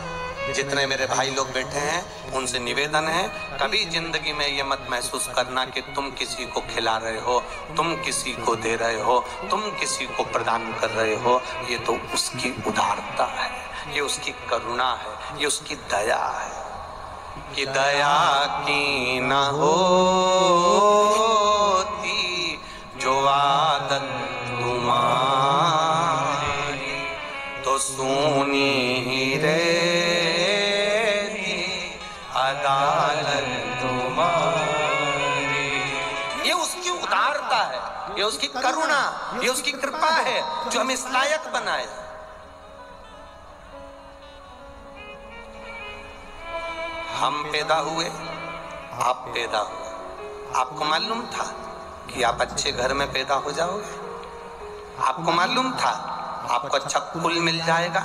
जितने मेरे भाई लोग बैठे हैं उनसे निवेदन है, कभी जिंदगी में ये मत महसूस करना कि तुम किसी को खिला रहे हो, तुम किसी को दे रहे हो, तुम किसी को प्रदान कर रहे हो। ये तो उसकी उदारता है, ये उसकी करुणा है, ये उसकी दया है। कि दया की न होती जो आदत तुम्हारी, तो सूनी ही रहती अदालत तुम्हारी। ये उसकी उदारता है, ये उसकी करुणा, ये उसकी कृपा है जो हमें इस लायक बनाए। हम पैदा हुए, आप पैदा हुए। आपको मालूम था कि आप अच्छे घर में पैदा हो जाओगे? आपको मालूम था आपको अच्छा कुल मिल जाएगा?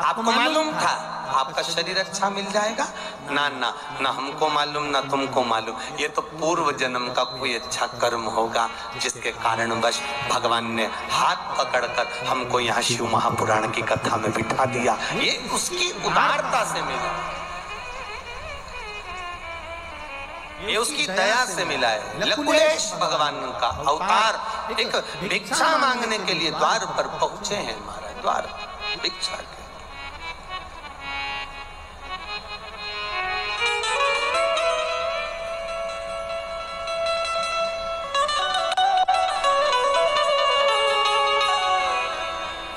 आपको मालूम था आपका शरीर अच्छा मिल जाएगा? ना ना ना, हमको मालूम ना तुमको मालूम। ये तो पूर्व जन्म का कोई अच्छा कर्म होगा जिसके कारणवश भगवान ने हाथ पकड़कर हमको यहाँ शिव महापुराण की कथा में बिठा दिया। ये उसकी उदारता से मिला, ये उसकी दया से मिला है। लकुलेश भगवान का अवतार एक भिक्षा मांगने के लिए द्वार पर पहुंचे हैं महाराज, द्वार भिक्षा के।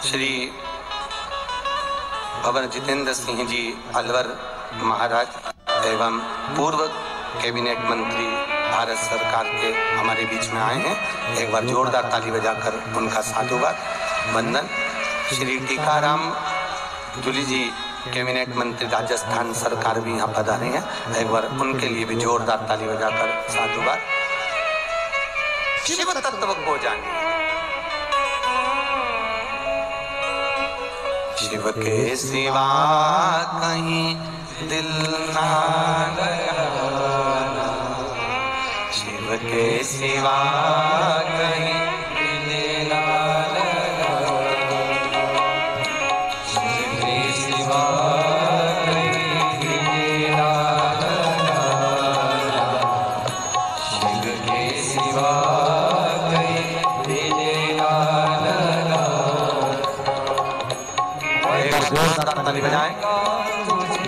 श्री भवन जितेंद्र सिंह जी अलवर महाराज एवं पूर्व कैबिनेट मंत्री भारत सरकार के हमारे बीच में आए हैं। एक बार जोरदार ताली बजाकर उनका साधुवाद वंदन। श्री टीकाराम जूली जी कैबिनेट मंत्री राजस्थान सरकार भी यहाँ पधारे हैं। एक बार उनके लिए भी जोरदार ताली बजाकर साधुवाद। शिव तत्व को जानिए। शिव के सिवा कहीं दिल ना लगाना, शिव के सिवा कहीं दिल ना लगाना, शिव के सिवा कहीं दिल ना लगाना, शिव के सिवा कहीं दिल ना लगाना। ताली बजाएं।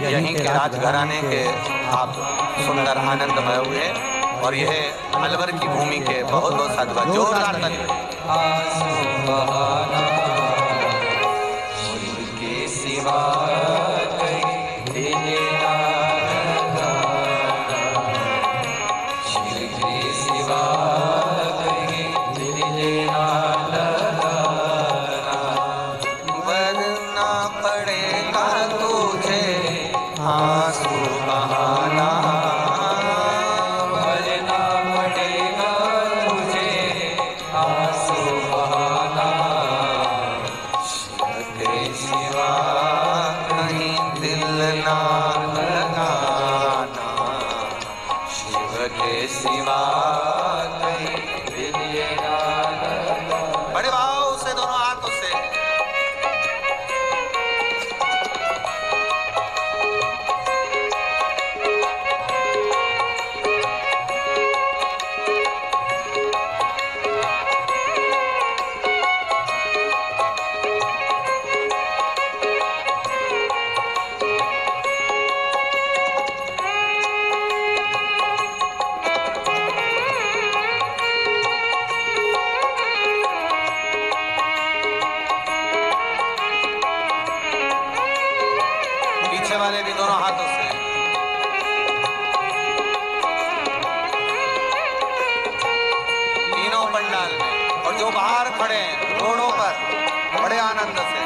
यहीं के राजघराने के आप सुंदर आनंदमय हुए और यह अलवर की भूमि के बहुत बहुत साधुवाद। जोरदार ताली के सिवा आंसू बहाना, भरना पड़ेगा तुझे आंसू बहाना, शिव के सिवा कहीं दिल ना लगाना, शिव के सिवा कहीं दिल ना लगाना। बड़े भाव से दोनों हाथों से वाले भी दोनों हाथों से तीनों पंडाल में और जो बाहर खड़े हैं रोडों पर बड़े आनंद से।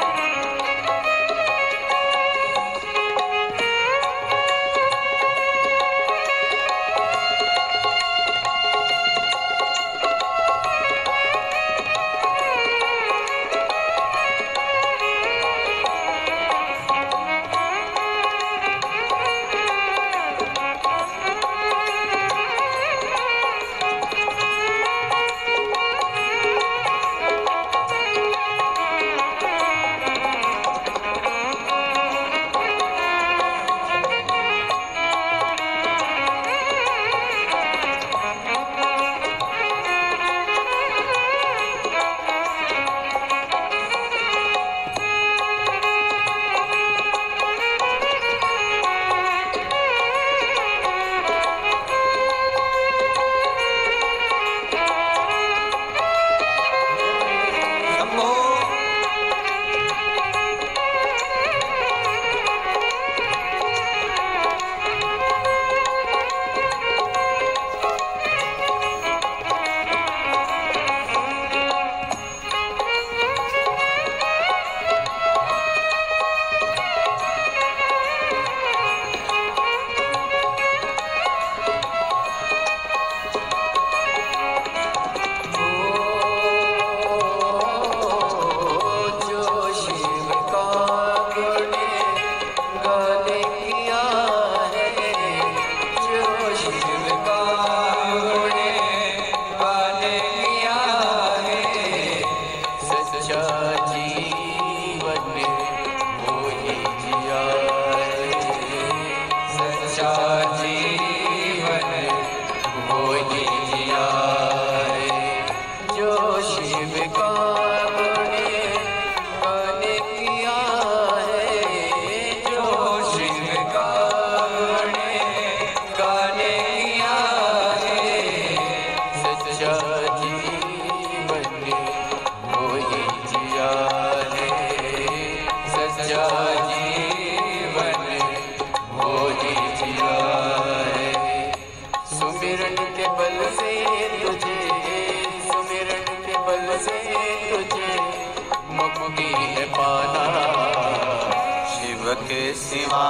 सिवा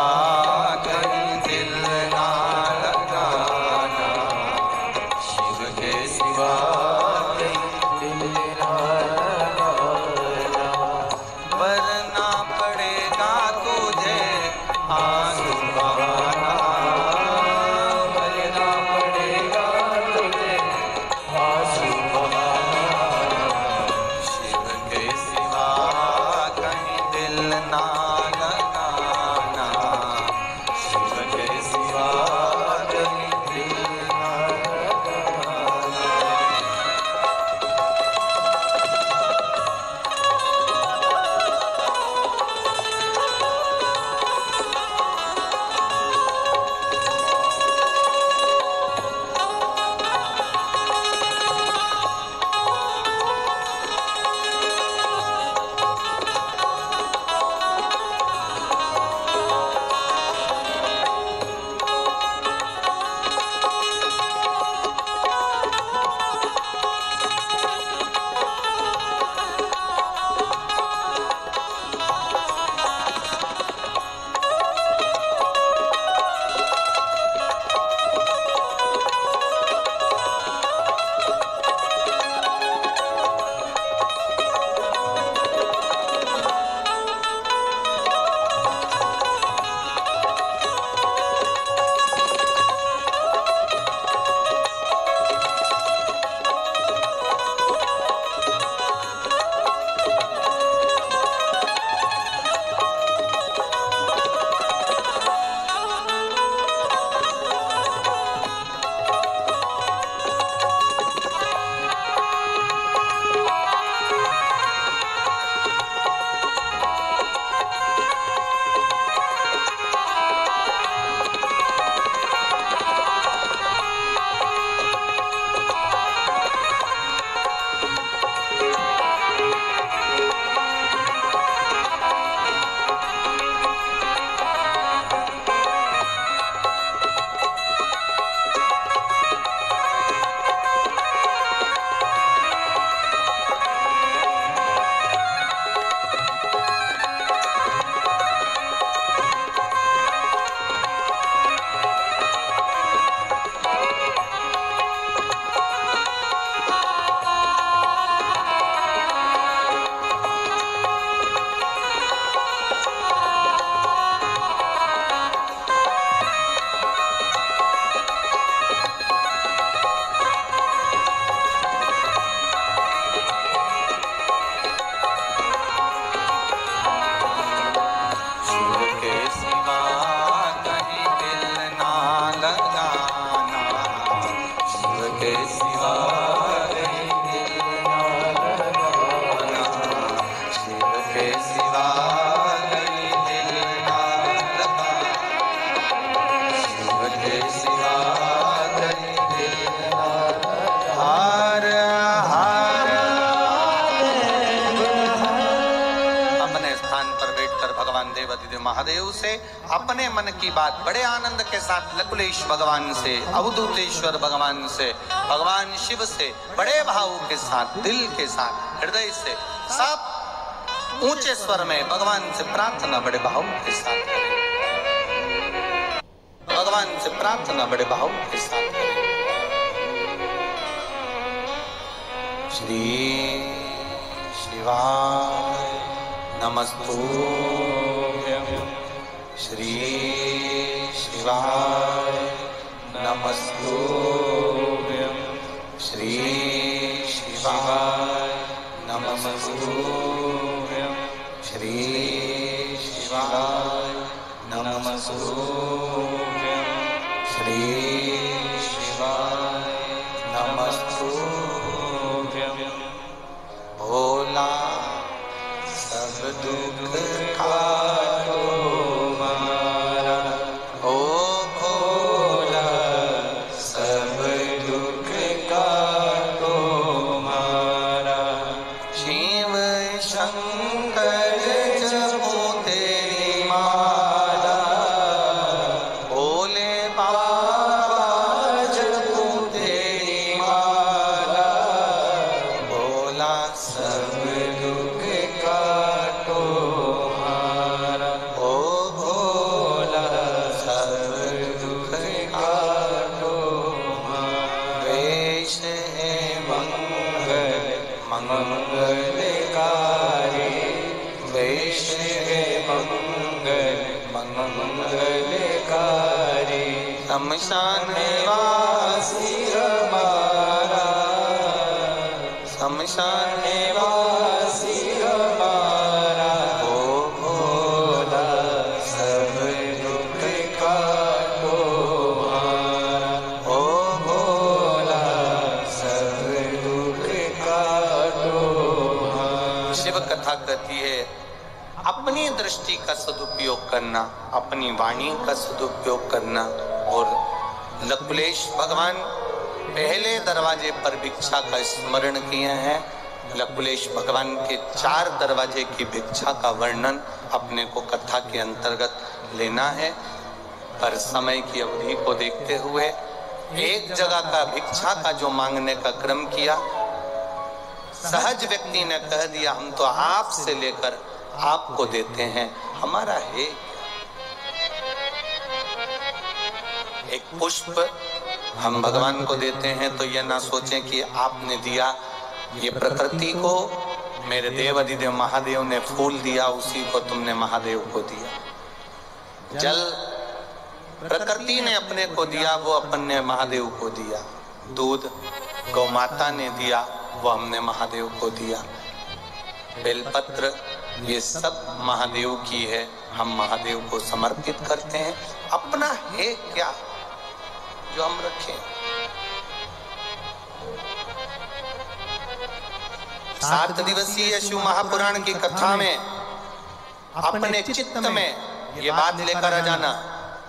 कहीं दिल ना लगाना, शिव के सिवा कहीं दिल ना लगाना, वरना पड़ेगा तुझे आंसू बहाना, वरना पड़ेगा तुझे आंसू बहाना, शिव के सिवा कहीं दिल ना लगाना, शिव के सिवा कहीं दिल ना लगाना। महादेव से अपने मन की बात बड़े आनंद के साथ लकुलेश भगवान से, अवधूतेश्वर भगवान से, भगवान शिव से बड़े भाव के साथ, दिल के साथ, हृदय से सब ऊंचे स्वर में भगवान से प्रार्थना बड़े भाव के साथ करें। भगवान से प्रार्थना बड़े भाव के साथ करें। श्री शिवाय नमस्तुभ्यं, श्री शिवाय नमस्तुभ्यं, श्री शिवाय नमस्तुभ्यं, श्री शिवाय नमस्तुभ्यं, श्री शिवाय नमस्तुभ्यं। भोला सब दुख काटो मारा, ओ भोला सब दुख काटो मारा। शिव शंकर जपो तेरी माला, भोले बाबा जपो तेरी माला। भोला सब दुख काटो मारा, ओ भोला मंगलकारी वैष्णवे मंगलकारी शमशान वासी हमारा शमशान वासी हमारा ओ भोला सब दुख काटो हारा ओ भोला सब दुख काटो हारा। शिव कथा कहती है अपनी दृष्टि का सदुपयोग करना, अपनी वाणी का सदुपयोग करना। और लकुलेश भगवान पहले दरवाजे पर भिक्षा का स्मरण किए हैं। लकुलेश भगवान के 4 दरवाजे की भिक्षा का वर्णन अपने को कथा के अंतर्गत लेना है, पर समय की अवधि को देखते हुए एक जगह का भिक्षा का जो मांगने का क्रम किया, सहज व्यक्ति ने कह दिया हम तो आपसे लेकर आपको देते हैं, हमारा है। एक पुष्प हम भगवान को देते हैं तो यह ना सोचें कि आपने दिया, ये प्रकृति को मेरे देव अधिदेव महादेव ने फूल दिया, उसी को तुमने महादेव को दिया। जल प्रकृति ने अपने को दिया, वो अपन ने महादेव को दिया। दूध गौ माता ने दिया, वो हमने महादेव को दिया। बेलपत्र ये सब महादेव की है, हम महादेव को समर्पित करते हैं। अपना है क्या जो हम रखें। 7 दिवसीय शिव महापुराण की कथा में अपने चित्त में ये बात लेकर आ जाना।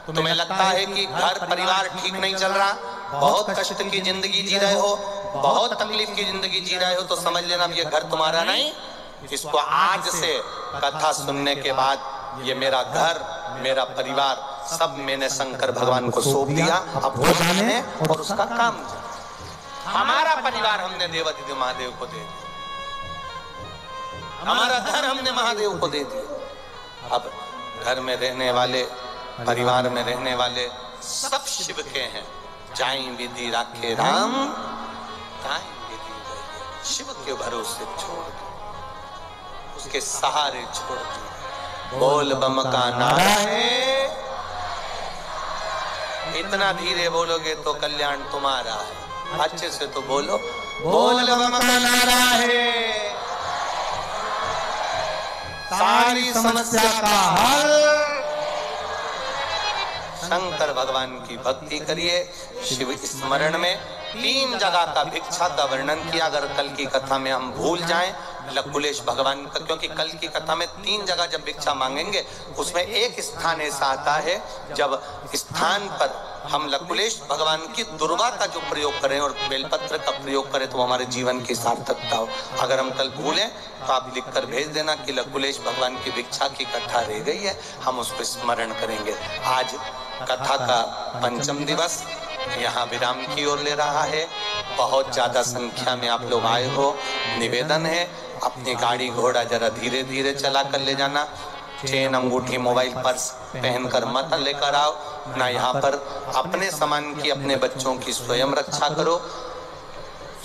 तुम्हें लगता है कि घर परिवार ठीक नहीं चल रहा, बहुत कष्ट की जिंदगी जी रहे हो, बहुत तकलीफ की जिंदगी जी रहे हो, तो समझ लेना ये घर तुम्हारा नहीं। इसको आज से कथा सुनने के बाद ये मेरा घर, मेरा परिवार सब मैंने शंकर भगवान को सौंप दिया, अब वो जाने और उसका काम जाने। हमारा परिवार हमने देवाधिदेव महादेव को दे दिया, हमारा घर हमने महादेव को दे दिया। अब घर में रहने वाले, परिवार में रहने वाले सब शिव के हैं। जाई विधि राखे राम, ताई विधि रहे। शिव के भरोसे छोड़ दो, उसके सहारे छोड़ दो। बोल बम का नारा है, इतना धीरे बोलोगे तो कल्याण तुम्हारा है। अच्छे से तो बोलो, बोल बम का नारा है, सारी समस्या का हल। शंकर भगवान की भक्ति करिए। शिव स्मरण में 3 जगह का भिक्षा का वर्णन किया। अगर कल की कथा में हम भूल जाएं लकुलेश भगवान का, क्योंकि कल की कथा में 3 जगह जब भिक्षा मांगेंगे उसमें एक स्थान ऐसा आता है जब स्थान पर हम लकुलेश भगवान की दुर्वा का जो प्रयोग करें और बेलपत्र का प्रयोग करें तो हमारे जीवन की सार्थकता हो। अगर हम कल भूलें तो आप लिखकर भेज देना कि लकुलेश भगवान की भिक्षा की कथा रह गई है, हम उसको स्मरण करेंगे। आज कथा का 5वां दिवस यहाँ विराम की ओर ले रहा है। बहुत ज्यादा संख्या में आप लोग आए हो। निवेदन है अपनी गाड़ी घोड़ा जरा धीरे धीरे चला कर ले जाना। चेन, अंगूठी, मोबाइल, पर्स पहनकर मत लेकर आओ ना। यहाँ पर अपने सामान की, अपने बच्चों की स्वयं रक्षा करो।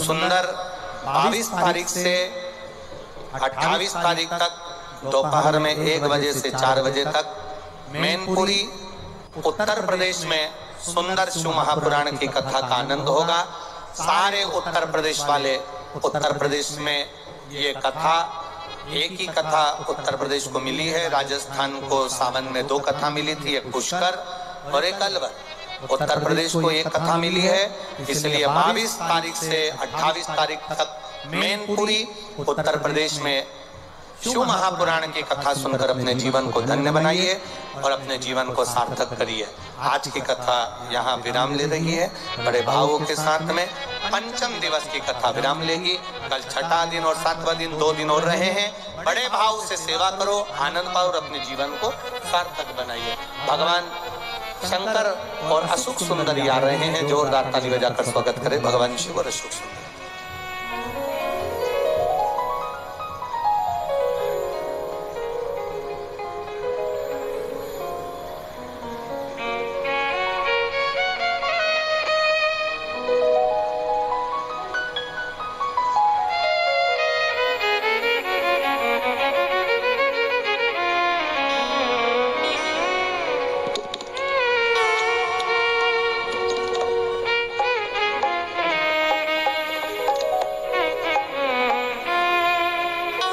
सुंदर 22 तारीख से 28 तारीख तक दोपहर में 1 बजे से 4 बजे तक मैनपुरी उत्तर प्रदेश में सुंदर शिव महापुराण की कथा का आनंद होगा। सारे उत्तर प्रदेश वाले, उत्तर प्रदेश में ये कथा, एक ही कथा उत्तर प्रदेश को मिली है। राजस्थान को सावन में 2 कथा मिली थी, एक पुष्कर और एक अलवर। उत्तर प्रदेश को 1 कथा मिली है, इसलिए 22 तारीख से 28 तारीख तक मैनपुरी उत्तर प्रदेश में शिव महापुराण की कथा सुनकर अपने जीवन को धन्य बनाइए और अपने जीवन को सार्थक करिए। आज की कथा यहाँ विराम ले रही है बड़े भावों के साथ में। 5वां दिवस की कथा विराम लेगी। कल 6वां दिन और 7वां दिन 2 दिन और रहे हैं। बड़े भाव से सेवा करो, आनंद पाओ और अपने जीवन को सार्थक बनाइए। भगवान शंकर और अशोक सुंदरी आ रहे हैं, जोरदार ताली बजाकर स्वागत करें भगवान शिव और अशोक सुंदरी।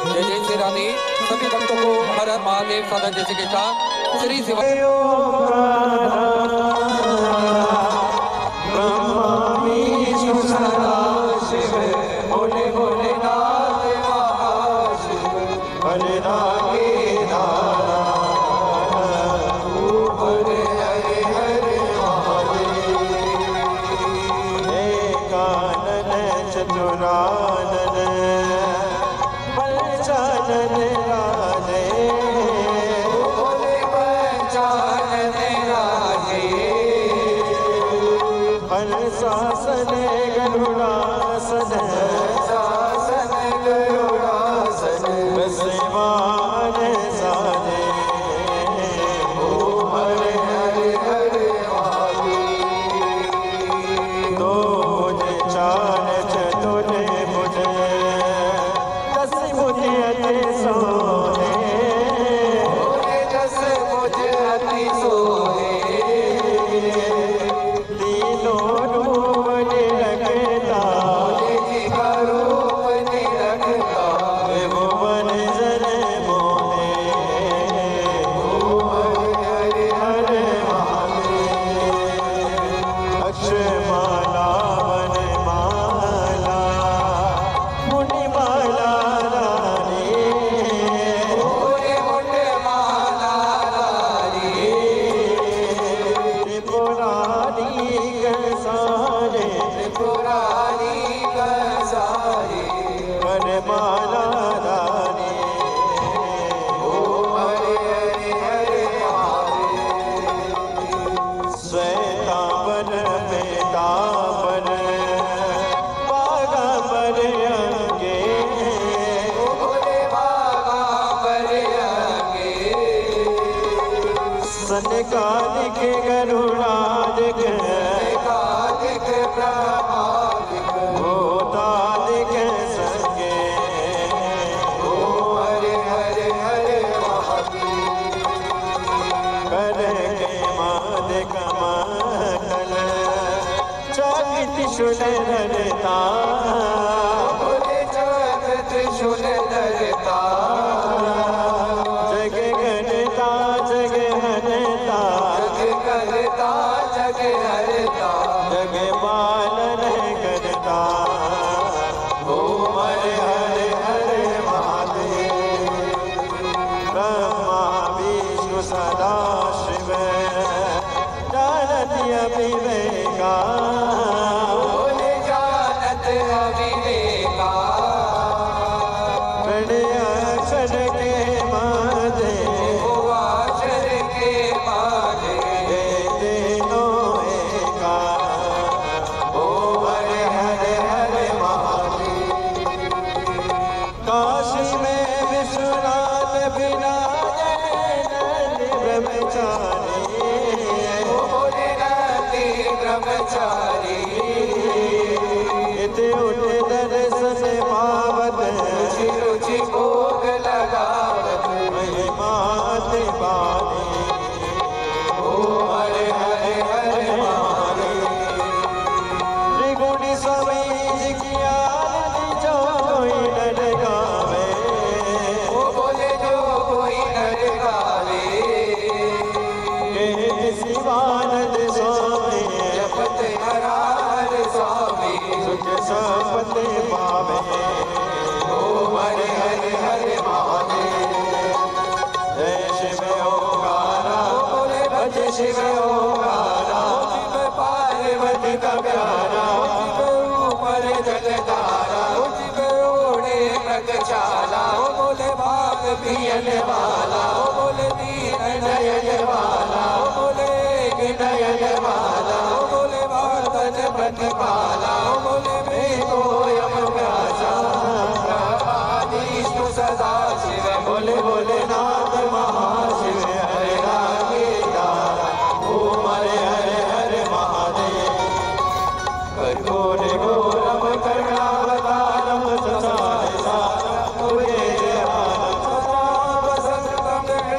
जय जय श्री राधे। सभी भक्तों को हर हर महादेव साधन जैसे के साथ श्री शिव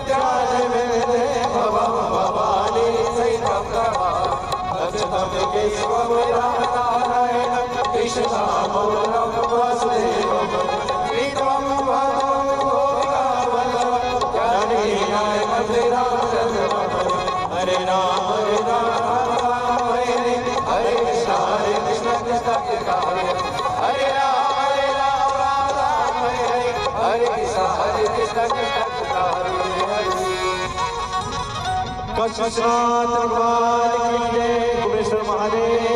Yeah. काशीनाथ भगवान की जय, कुबेश्वर महादेव